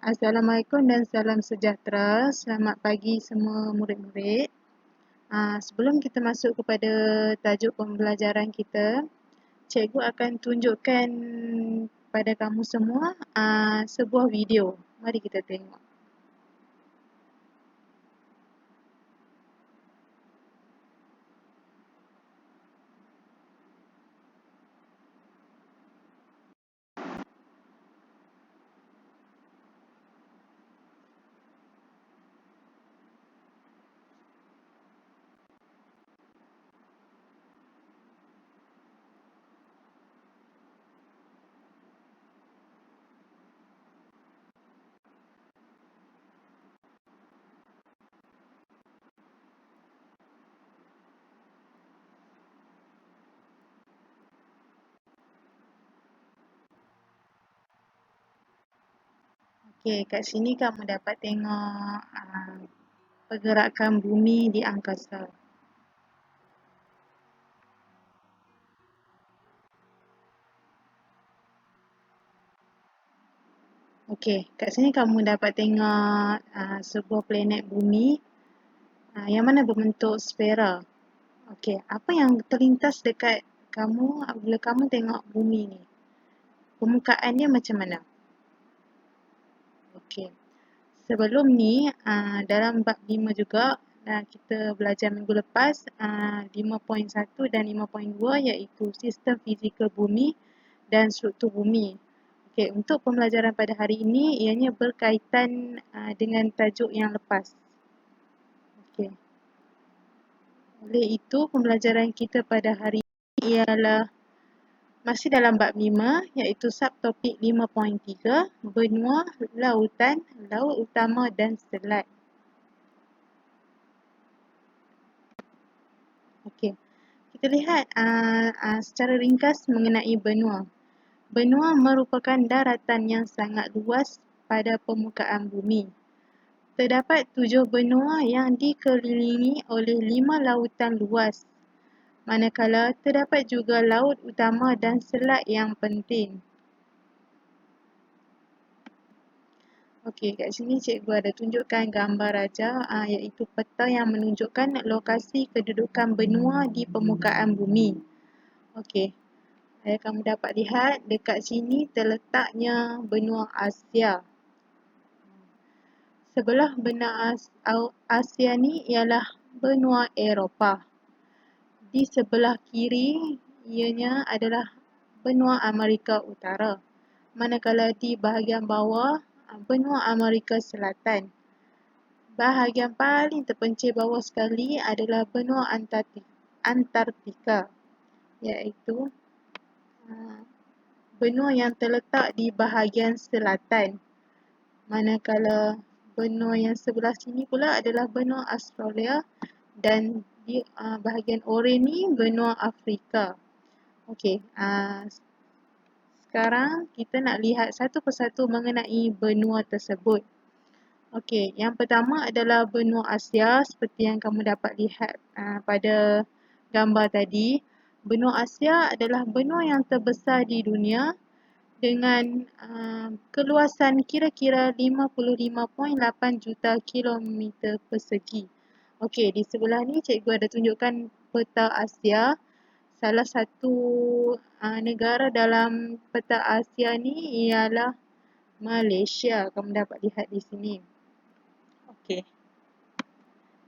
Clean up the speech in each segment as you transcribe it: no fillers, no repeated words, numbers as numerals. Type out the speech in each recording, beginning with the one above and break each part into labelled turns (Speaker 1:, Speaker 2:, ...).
Speaker 1: Assalamualaikum dan salam sejahtera. Selamat pagi semua murid-murid. Sebelum kita masuk kepada tajuk pembelajaran kita, cikgu akan tunjukkan pada kamu semua sebuah video. Mari kita tengok. Okey, kat sini kamu dapat tengok pergerakan bumi di angkasa. Okey, kat sini kamu dapat tengok sebuah planet bumi yang mana berbentuk sfera. Okey, apa yang terlintas dekat kamu bila kamu tengok bumi ni? Permukaan dia macam mana? Okey. Sebelum ni dalam bab 5 juga kita belajar minggu lepas 5.1 dan 5.2 iaitu sistem fizikal bumi dan struktur bumi. Okey, untuk pembelajaran pada hari ini ianya berkaitan dengan tajuk yang lepas. Okey. Oleh itu pembelajaran kita pada hari ini ialah masih dalam bab 5 iaitu subtopik 5.3 benua, lautan, laut utama dan selat. Okey. Kita lihat secara ringkas mengenai benua. Benua merupakan daratan yang sangat luas pada permukaan bumi. Terdapat 7 benua yang dikelilingi oleh 5 lautan luas. Manakala terdapat juga laut utama dan selat yang penting. Okey, kat sini cikgu ada tunjukkan gambar raja iaitu peta yang menunjukkan lokasi kedudukan benua di permukaan bumi. Okey. Kamu dapat lihat dekat sini terletaknya benua Asia. Sebelah benua Asia ni ialah benua Eropah. Di sebelah kiri ianya adalah benua Amerika Utara. Manakala di bahagian bawah benua Amerika Selatan. Bahagian paling terpencil bawah sekali adalah benua Antartika iaitu benua yang terletak di bahagian selatan. Manakala benua yang sebelah sini pula adalah benua Australia dan di bahagian oranye ni benua Afrika. Okey, sekarang kita nak lihat satu persatu mengenai benua tersebut. Okey, yang pertama adalah benua Asia seperti yang kamu dapat lihat pada gambar tadi. Benua Asia adalah benua yang terbesar di dunia dengan keluasan kira-kira 55.8 juta kilometer persegi. Okey, di sebelah ni cikgu ada tunjukkan peta Asia. Salah satu negara dalam peta Asia ni ialah Malaysia. Kamu dapat lihat di sini. Okey.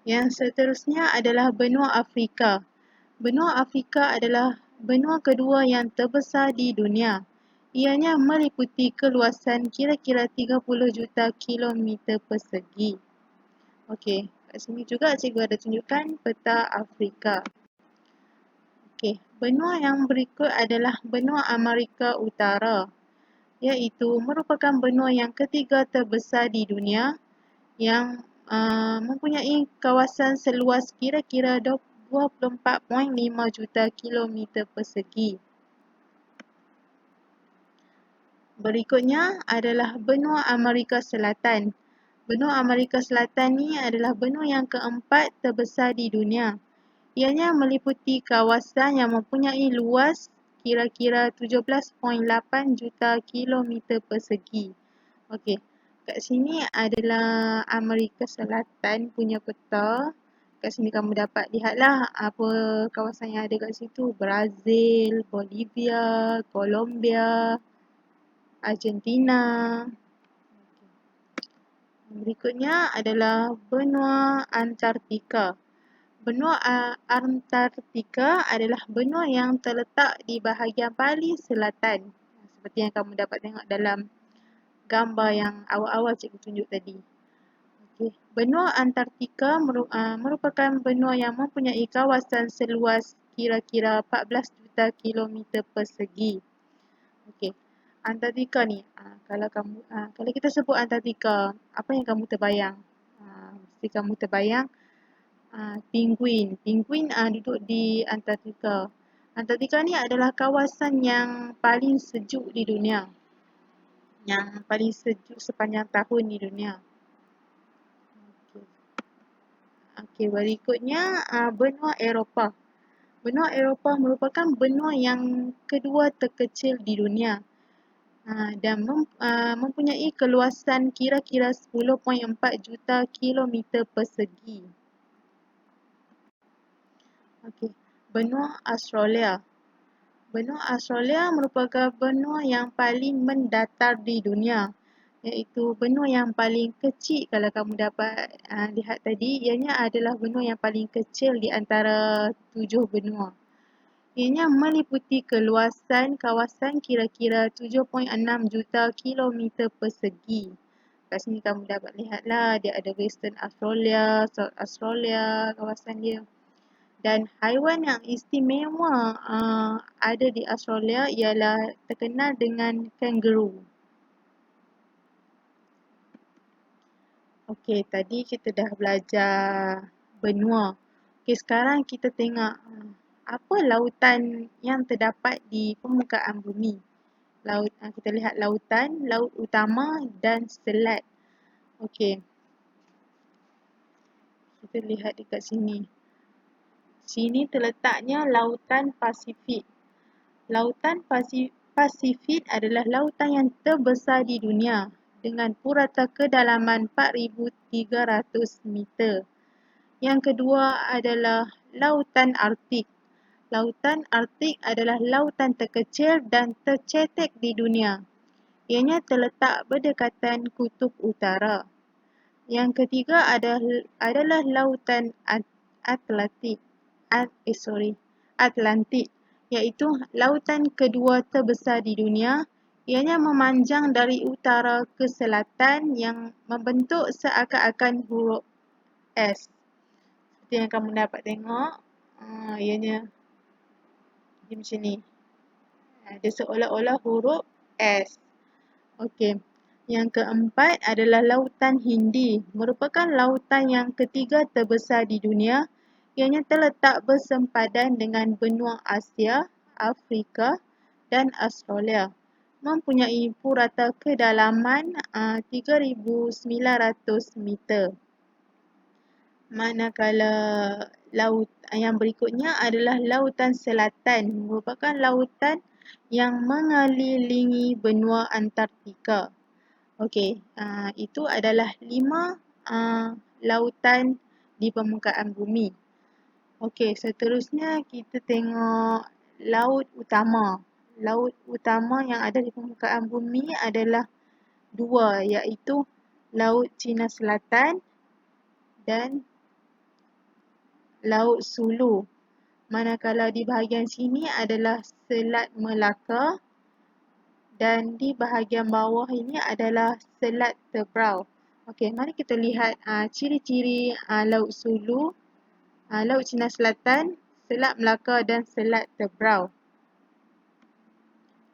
Speaker 1: Yang seterusnya adalah benua Afrika. Benua Afrika adalah benua kedua yang terbesar di dunia. Ianya meliputi keluasan kira-kira 30 juta kilometer persegi. Okey, kat sini juga cikgu ada tunjukkan peta Afrika. Okey, benua yang berikut adalah benua Amerika Utara, iaitu merupakan benua yang ketiga terbesar di dunia yang mempunyai kawasan seluas kira-kira 24.5 juta kilometer persegi. Berikutnya adalah benua Amerika Selatan. Benua Amerika Selatan ni adalah benua yang keempat terbesar di dunia. Ianya meliputi kawasan yang mempunyai luas kira-kira 17.8 juta kilometer persegi. Okey, kat sini adalah Amerika Selatan punya peta. Kat sini kamu dapat lihatlah apa kawasan yang ada kat situ. Brazil, Bolivia, Colombia, Argentina. Berikutnya adalah benua Antartika. Benua Antartika adalah benua yang terletak di bahagian paling selatan. Seperti yang kamu dapat tengok dalam gambar yang awal-awal cikgu tunjuk tadi. Okay. Benua Antartika merupakan benua yang mempunyai kawasan seluas kira-kira 14 juta kilometer persegi. Okey. Antartika ni, kalau kita sebut Antartika, apa yang kamu terbayang? Mesti kamu terbayang penguin. Penguin duduk di Antartika. Antartika ni adalah kawasan yang paling sejuk di dunia. Yang paling sejuk sepanjang tahun di dunia. Okey, berikutnya benua Eropah. Benua Eropah merupakan benua yang kedua terkecil di dunia. Dan mempunyai keluasan kira-kira 10.4 juta kilometer persegi. Okey, benua Australia. Benua Australia merupakan benua yang paling mendatar di dunia, iaitu benua yang paling kecil. Kalau kamu dapat lihat tadi, ianya adalah benua yang paling kecil di antara 7 benua. Ianya meliputi keluasan kawasan kira-kira 7.6 juta kilometer persegi. Kat sini kamu dapat lihatlah, dia ada Western Australia, South Australia, kawasan dia. Dan haiwan yang istimewa ada di Australia ialah terkenal dengan kangaroo. Okey, tadi kita dah belajar benua. Okey, sekarang kita tengok apa lautan yang terdapat di permukaan bumi. Kita lihat lautan, laut utama dan selat. Okey. Kita lihat dekat sini. Sini terletaknya lautan Pasifik. Lautan Pasifik adalah lautan yang terbesar di dunia dengan purata kedalaman 4,300 meter. Yang kedua adalah lautan Arktik. Lautan Arktik adalah lautan terkecil dan tercetek di dunia. Ianya terletak berdekatan kutub utara. Yang ketiga adalah lautan Atlantik, iaitu lautan kedua terbesar di dunia. Ianya memanjang dari utara ke selatan yang membentuk seakan-akan huruf S. Seperti yang kamu dapat tengok, ianya dia macam ni. Dia seolah-olah huruf S. Okey. Yang keempat adalah lautan Hindi. Merupakan lautan yang ketiga terbesar di dunia. Ianya terletak bersempadan dengan benua Asia, Afrika dan Australia. Mempunyai purata kedalaman 3,900 meter. Manakala laut yang berikutnya adalah lautan selatan. Merupakan lautan yang mengelilingi benua Antartika. Okey, itu adalah 5 lautan di permukaan bumi. Okey, seterusnya kita tengok laut utama. Laut utama yang ada di permukaan bumi adalah 2, iaitu Laut Cina Selatan dan Laut Sulu. Manakala di bahagian sini adalah Selat Melaka dan di bahagian bawah ini adalah Selat Tebrau. Okey, mari kita lihat ciri-ciri Laut Sulu, Laut Cina Selatan, Selat Melaka dan Selat Tebrau.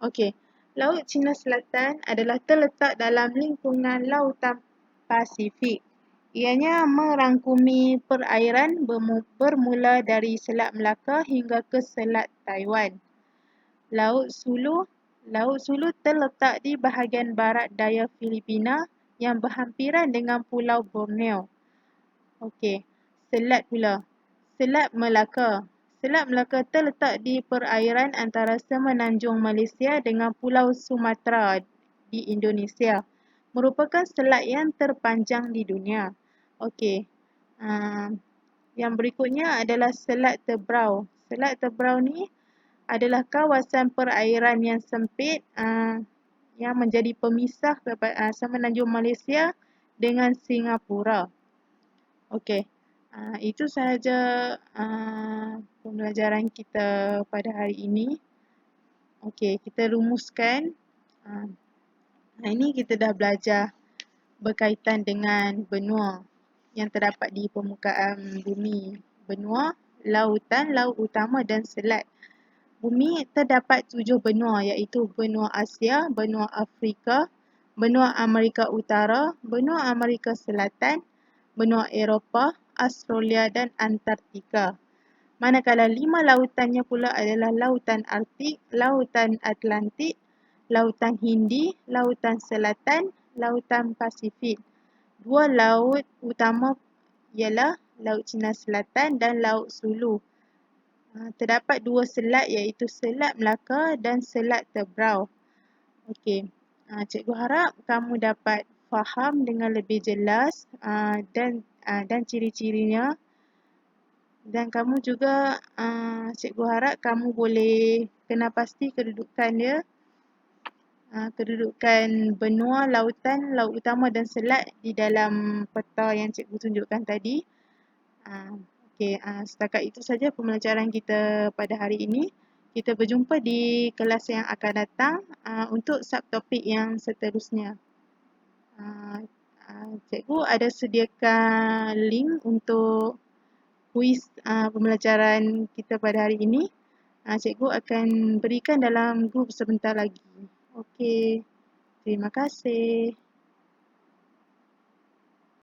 Speaker 1: Okey, Laut Cina Selatan adalah terletak dalam lingkungan Lautan Pasifik. Ianya merangkumi perairan bermula dari Selat Melaka hingga ke Selat Taiwan. Laut Sulu terletak di bahagian barat daya Filipina yang berhampiran dengan Pulau Borneo. Okey, Selat pula. Selat Melaka. Selat Melaka terletak di perairan antara semenanjung Malaysia dengan Pulau Sumatera di Indonesia. merupakan selat yang terpanjang di dunia. Okey. Yang berikutnya adalah Selat Tebrau. Selat Tebrau ni adalah kawasan perairan yang sempit yang menjadi pemisah semenanjung Malaysia dengan Singapura. Okey. Itu sahaja pembelajaran kita pada hari ini. Okey, kita rumuskan. Hari ini kita dah belajar berkaitan dengan benua yang terdapat di permukaan bumi. Benua, lautan, laut utama dan selat. Bumi terdapat 7 benua iaitu benua Asia, benua Afrika, benua Amerika Utara, benua Amerika Selatan, benua Eropah, Australia dan Antartika. Manakala 5 lautannya pula adalah lautan Arktik, lautan Atlantik, lautan Hindi, lautan Selatan, lautan Pasifik. 2 laut utama ialah Laut Cina Selatan dan Laut Sulu. Terdapat 2 selat iaitu Selat Melaka dan Selat Tebrau. Okey. Cikgu harap kamu dapat faham dengan lebih jelas dan ciri-cirinya. Dan kamu juga cikgu harap kamu boleh kenal pasti kedudukan dia. Kedudukan benua, lautan, laut utama dan selat di dalam peta yang cikgu tunjukkan tadi. Okey, setakat itu saja pembelajaran kita pada hari ini. Kita berjumpa di kelas yang akan datang untuk subtopik yang seterusnya. Cikgu ada sediakan link untuk kuis pembelajaran kita pada hari ini. Cikgu akan berikan dalam grup sebentar lagi. Okey, terima kasih.